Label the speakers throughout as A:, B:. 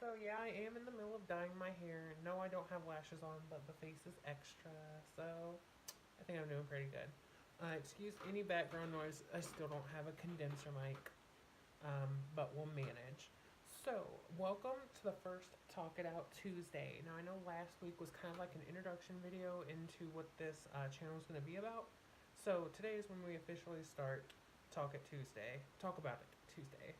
A: So yeah, I am in the middle of dyeing my hair. No, I don't have lashes on, but the face is extra. So I think I'm doing pretty good. Excuse any background noise. I still don't have a condenser mic, but we'll manage. So welcome to the first Talk It Out Tuesday. Now I know last week was kind of like an introduction video into what this channel is going to be about. So today is when we officially start Talk It Tuesday. Talk about it Tuesday.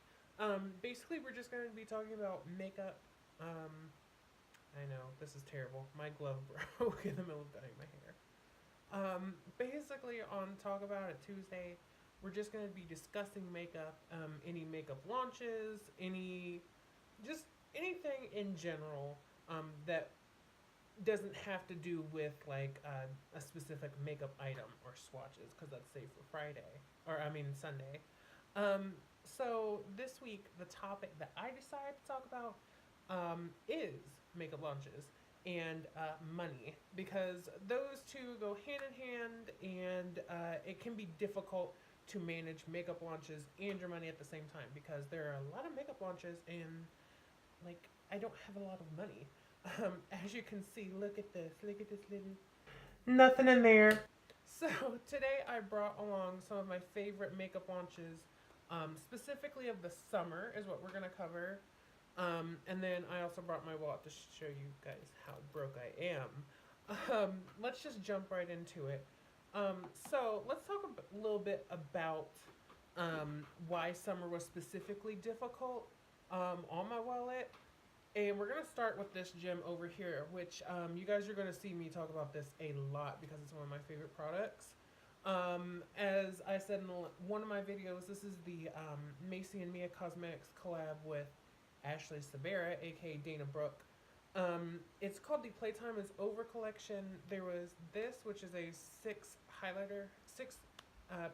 A: Basically, we're just going to be talking about makeup. I know, this is terrible. My glove broke in the middle of dyeing my hair. Basically, on Talk About It Tuesday, we're just going to be discussing makeup, any makeup launches, just anything in general that doesn't have to do with like a specific makeup item or swatches, because that's safe for Friday, or I mean Sunday. So this week, the topic that I decided to talk about is makeup launches and money, because those two go hand in hand, and it can be difficult to manage makeup launches and your money at the same time, because there are a lot of makeup launches and like I don't have a lot of money. As you can see, look at this little nothing in there. So today I brought along some of my favorite makeup launches, specifically of the summer is what we're gonna cover. And then I also brought my wallet to show you guys how broke I am. Let's just jump right into it. So let's talk a little bit about why summer was specifically difficult on my wallet. And we're going to start with this gem over here, which you guys are going to see me talk about this a lot because it's one of my favorite products. As I said in one of my videos, this is the Macy and Mia Cosmetics collab with Ashley Sabera, aka Dana Brooke. It's called the Playtime is Over collection. There was this, which is a six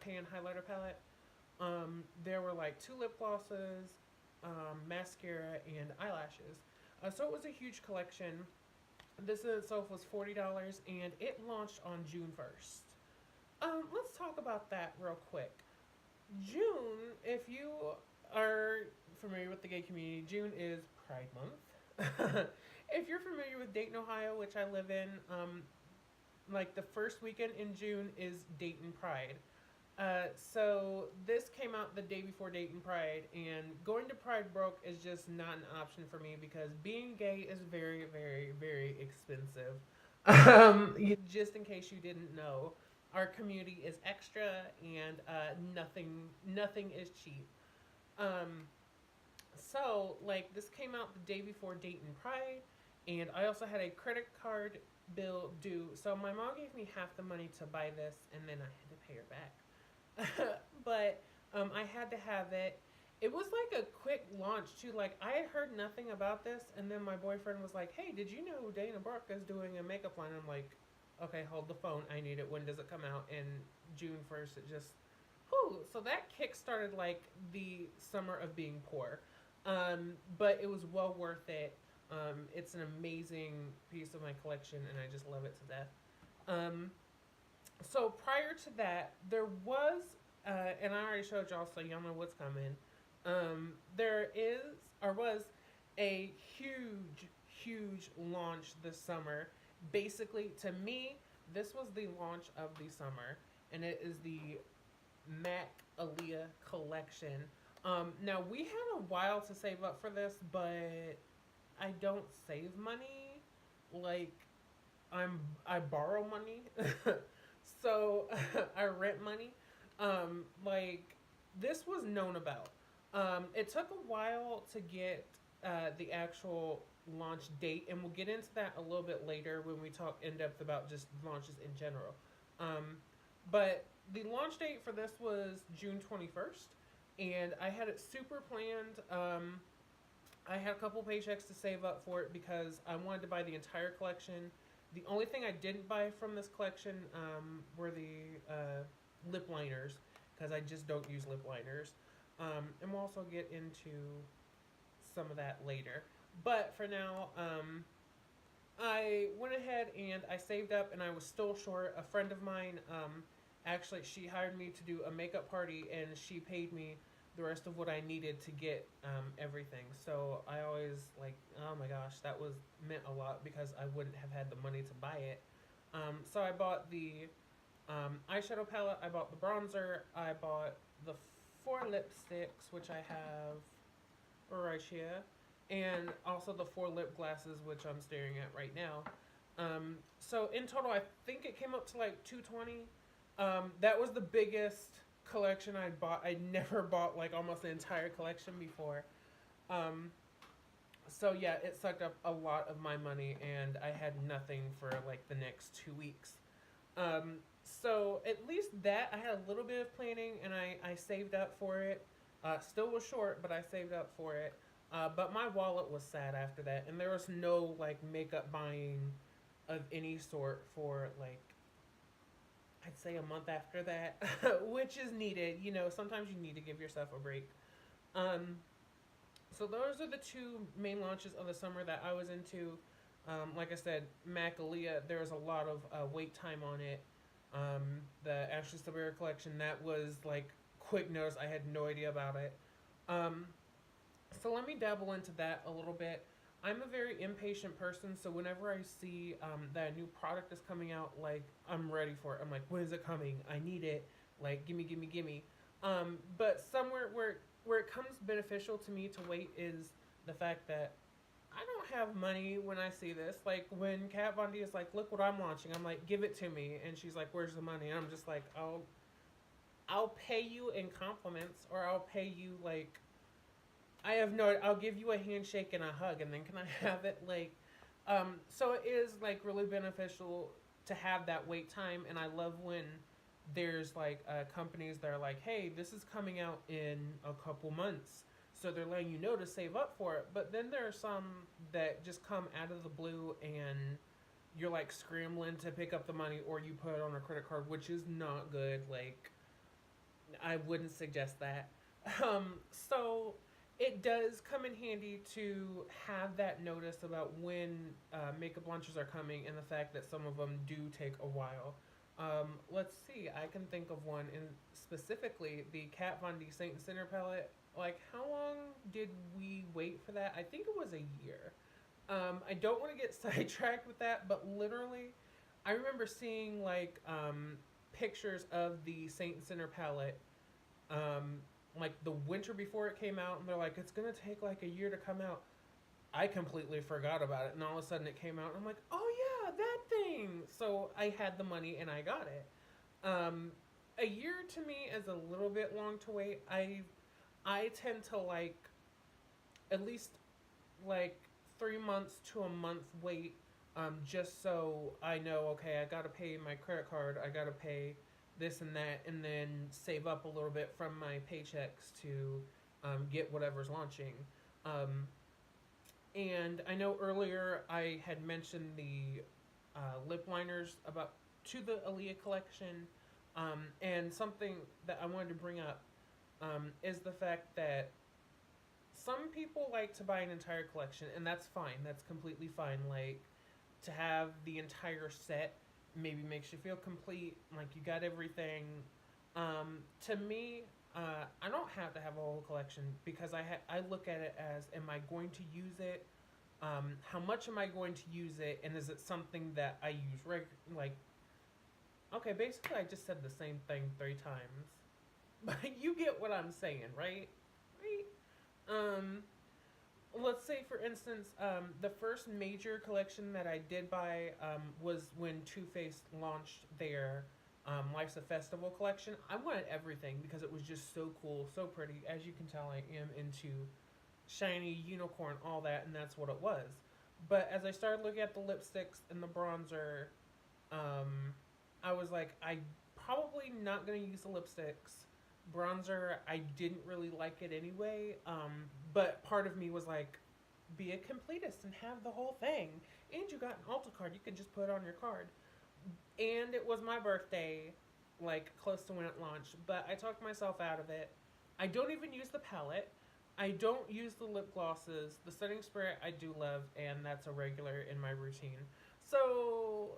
A: pan highlighter palette. There were like 2 lip glosses, mascara, and eyelashes. So it was a huge collection. This in itself was $40, and it launched on June 1st. Let's talk about that real quick. June, if you are familiar with the gay community, June is Pride Month. If you're familiar with Dayton, Ohio, which I live in, like the first weekend in June is Dayton Pride. So this came out the day before Dayton Pride, and going to Pride broke is just not an option for me because being gay is very, very, very expensive. Just in case you didn't know, our community is extra, and nothing is cheap. Um, so like this came out the day before Dayton Pride, and I also had a credit card bill due. So my mom gave me half the money to buy this, and then I had to pay her back. But I had to have it. It was like a quick launch too. Like I had heard nothing about this, and then my boyfriend was like, "Hey, did you know Dana Brooke is doing a makeup line?" I'm like, "Okay, hold the phone. I need it. When does it come out?" And June 1st, it just, whew. So that kick started like the summer of being poor, but it was well worth it. It's an amazing piece of my collection, and I just love it to death. Um, so prior to that, there was, and I already showed y'all, so y'all know what's coming. There is, or was, a huge, huge launch this summer. Basically, to me, this was the launch of the summer, and it is the MAC Aaliyah collection. Now, we had a while to save up for this, but I don't save money. Like, I borrow money. So I rent money. Like this was known about. It took a while to get the actual launch date, and we'll get into that a little bit later when we talk in depth about just launches in general. But the launch date for this was June 21st, and I had it super planned. I had a couple paychecks to save up for it because I wanted to buy the entire collection. The only thing I didn't buy from this collection were the lip liners, because I just don't use lip liners. And we'll also get into some of that later. But for now, I went ahead and I saved up, and I was still short. A friend of mine, actually, she hired me to do a makeup party, and she paid me the rest of what I needed to get everything. So I always like, oh my gosh, that was meant a lot because I wouldn't have had the money to buy it. So I bought the eyeshadow palette, I bought the bronzer, I bought the 4 lipsticks, which I have right here, and also the 4 lip glosses, which I'm staring at right now. So in total, I think it came up to like 220. That was the biggest collection I bought. I never bought like almost the entire collection before. So yeah, it sucked up a lot of my money, and I had nothing for like the next 2 weeks. So at least that I had a little bit of planning, and I saved up for it. Still was short, but I saved up for it. But my wallet was sad after that, and there was no like makeup buying of any sort for like, I'd say, a month after that, which is needed. You know, sometimes you need to give yourself a break. So those are the 2 main launches of the summer that I was into. Like I said, MAC Aaliyah, there was a lot of wait time on it. The Ashley Sabera collection, that was like quick notice. I had no idea about it. So let me dabble into that a little bit. I'm a very impatient person, so whenever I see that a new product is coming out, like, I'm ready for it. I'm like, when is it coming? I need it. Like, gimme, gimme, gimme. But somewhere where it comes beneficial to me to wait is the fact that I don't have money when I see this. Like, when Kat Von D is like, look what I'm launching, I'm like, give it to me. And she's like, where's the money? And I'm just like, I'll pay you in compliments, or I'll pay you, like, I'll give you a handshake and a hug, and then can I have it? Like, so it is, like, really beneficial to have that wait time, and I love when there's, like, companies that are like, hey, this is coming out in a couple months, so they're letting you know to save up for it. But then there are some that just come out of the blue, and you're, like, scrambling to pick up the money, or you put it on a credit card, which is not good. Like, I wouldn't suggest that. So it does come in handy to have that notice about when makeup launches are coming, and the fact that some of them do take a while. Let's see, I can think of one, and specifically the Kat Von D Saint and Sinner palette. Like, how long did we wait for that? I think it was a year. I don't want to get sidetracked with that, but literally, I remember seeing, like, pictures of the Saint and Sinner palette, like, the winter before it came out, and they're like, it's gonna take like a year to come out. I completely forgot about it, and all of a sudden it came out, and I'm like, oh yeah, that thing. So I had the money and I got it. A year to me is a little bit long to wait. I tend to like at least like 3 months to a month wait, just so I know, okay, I gotta pay my credit card, I gotta pay this and that, and then save up a little bit from my paychecks to get whatever's launching. And I know earlier I had mentioned the lip liners to the Aaliyah collection, and something that I wanted to bring up is the fact that some people like to buy an entire collection, and that's fine. That's completely fine. Like, to have the entire set maybe makes you feel complete, like you got everything. To me, I don't have to have a whole collection, because I look at it as, am I going to use it? How much am I going to use it? And is it something that I use like, okay, basically I just said the same thing 3 times. But you get what I'm saying, right? Right? Let's say, for instance, the first major collection that I did buy was when Too Faced launched their Life's a Festival collection. I wanted everything because it was just so cool, so pretty. As you can tell, I am into shiny, unicorn, all that, and that's what it was. But as I started looking at the lipsticks and the bronzer, I was like, I'm probably not going to use the lipsticks. Bronzer, I didn't really like it anyway, but part of me was like, be a completist and have the whole thing. And you got an Ulta card, you could just put it on your card. And it was my birthday, like, close to when it launched, but I talked myself out of it. I don't even use the palette. I don't use the lip glosses. The setting spray I do love, and that's a regular in my routine. So,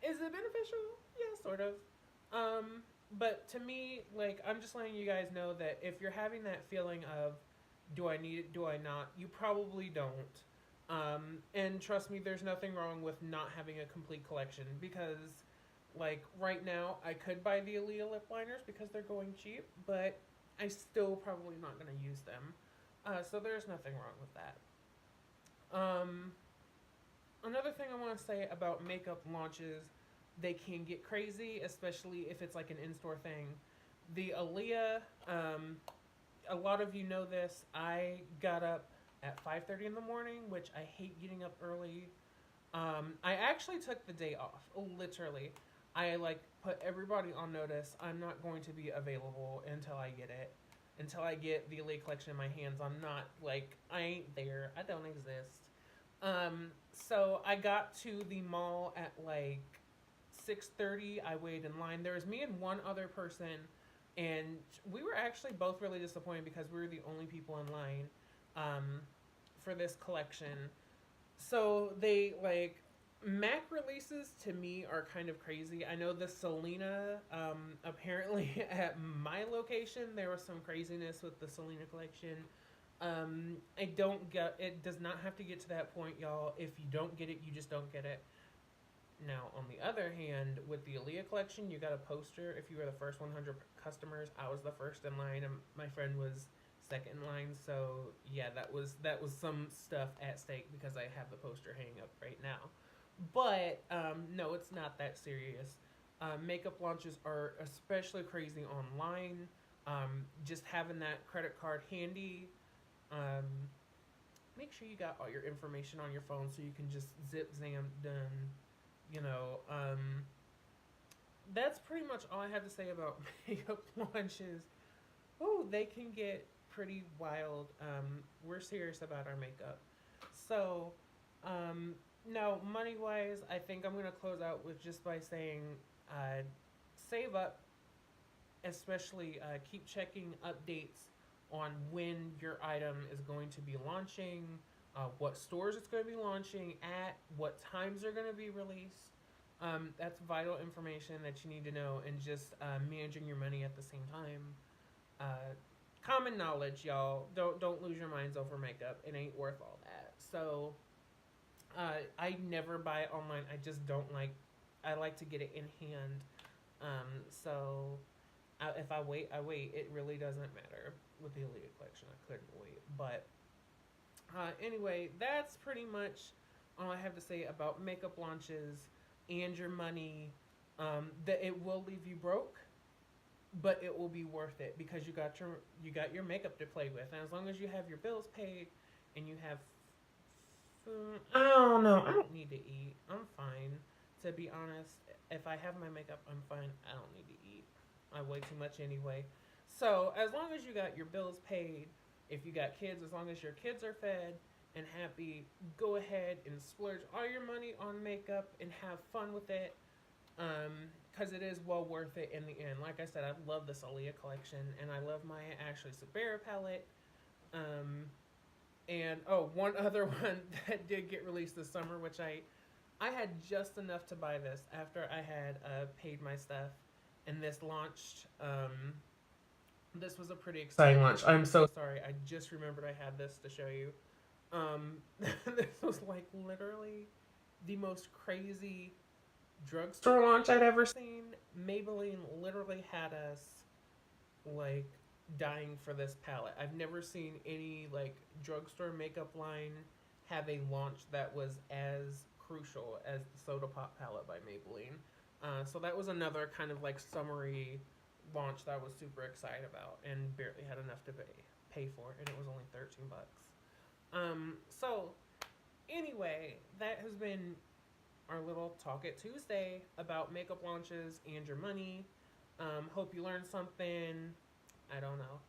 A: is it beneficial? Yeah, sort of. but to me, like, I'm just letting you guys know that if you're having that feeling of, do I need it, do I not, you probably don't. And trust me, there's nothing wrong with not having a complete collection because, like, right now, I could buy the Aaliyah lip liners because they're going cheap, but I still probably not going to use them. So there's nothing wrong with that. Another thing I want to say about makeup launches, they can get crazy, especially if it's like an in-store thing. The Aaliyah, a lot of you know this. I got up at 5:30 in the morning, which I hate getting up early. I actually took the day off, literally. I like put everybody on notice. I'm not going to be available until I get it. Until I get the Elite collection in my hands, I'm not like I ain't there. I don't exist. So I got to the mall at like 6:30. I waited in line. There was me and one other person, and we were actually both really disappointed because we were the only people in line for this collection. So they like Mac releases to me are kind of crazy. I know the Selena, apparently at my location there was some craziness with the Selena collection. I don't get it. Does not have to get to that point, y'all. If you don't get it, you just don't get it. Now, on the other hand, with the Aaliyah collection, you got a poster. If you were the first 100 customers, I was the first in line, and my friend was second in line. So yeah, that was some stuff at stake because I have the poster hanging up right now. But no, it's not that serious. Makeup launches are especially crazy online. Just having that credit card handy. Um, Make sure you got all your information on your phone so you can just zip zam done. You know, that's pretty much all I have to say about makeup launches. Oh, they can get pretty wild. We're serious about our makeup. So, now money wise, I think I'm gonna close out with just by saying, uh, save up, especially keep checking updates on when your item is going to be launching, what stores it's going to be launching at, what times they're going to be released. That's vital information that you need to know, and just managing your money at the same time. Uh, Common knowledge, y'all. Don't lose your minds over makeup. It ain't worth all that. So I never buy it online. I just don't like. I like to get it in hand. So if I wait, I wait. It really doesn't matter with the Elite collection. I couldn't wait. But anyway, that's pretty much all I have to say about makeup launches and your money. That it will leave you broke, but it will be worth it because you got your makeup to play with, and as long as you have your bills paid and you have food, I don't know. I don't need to eat. I'm fine. To be honest, if I have my makeup, I'm fine. I don't need to eat. I weigh too much anyway. So as long as you got your bills paid, if you got kids, as long as your kids are fed and happy, go ahead and splurge all your money on makeup and have fun with it. Because it is well worth it in the end. Like I said, I love the Aaliyah collection, and I love my Ashley Sabera palette. Um, and oh, one other one that did get released this summer, which I had just enough to buy this after I had paid my stuff, and this launched. This was a pretty exciting launch. I'm so sorry. I just remembered I had this to show you. This was like literally the most crazy drugstore launch I'd ever seen. Maybelline literally had us like dying for this palette. I've never seen any like drugstore makeup line have a launch that was as crucial as the Soda Pop palette by Maybelline. So that was another kind of like summary launch that I was super excited about and barely had enough to pay for, and it was only 13 bucks. So anyway, that has been our little Talk It Tuesday about makeup launches and your money. Hope you learned something. I don't know.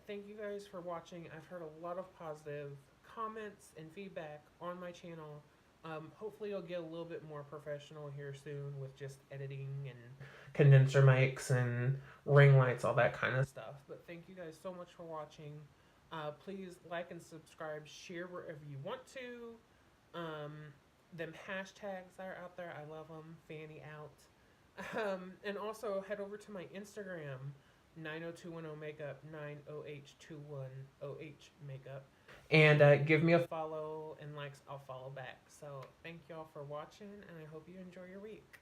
A: Thank you guys for watching. I've heard a lot of positive comments and feedback on my channel. Hopefully you'll get a little bit more professional here soon with just editing and condenser mics and ring lights, all that kind of stuff. But thank you guys so much for watching. Please like and subscribe, share wherever you want to. Them hashtags that are out there, I love them. Fanny out. And also head over to my Instagram, 90210 makeup, 9OH21OH makeup, and give me a follow and likes. I'll follow back. So thank y'all for watching, and I hope you enjoy your week.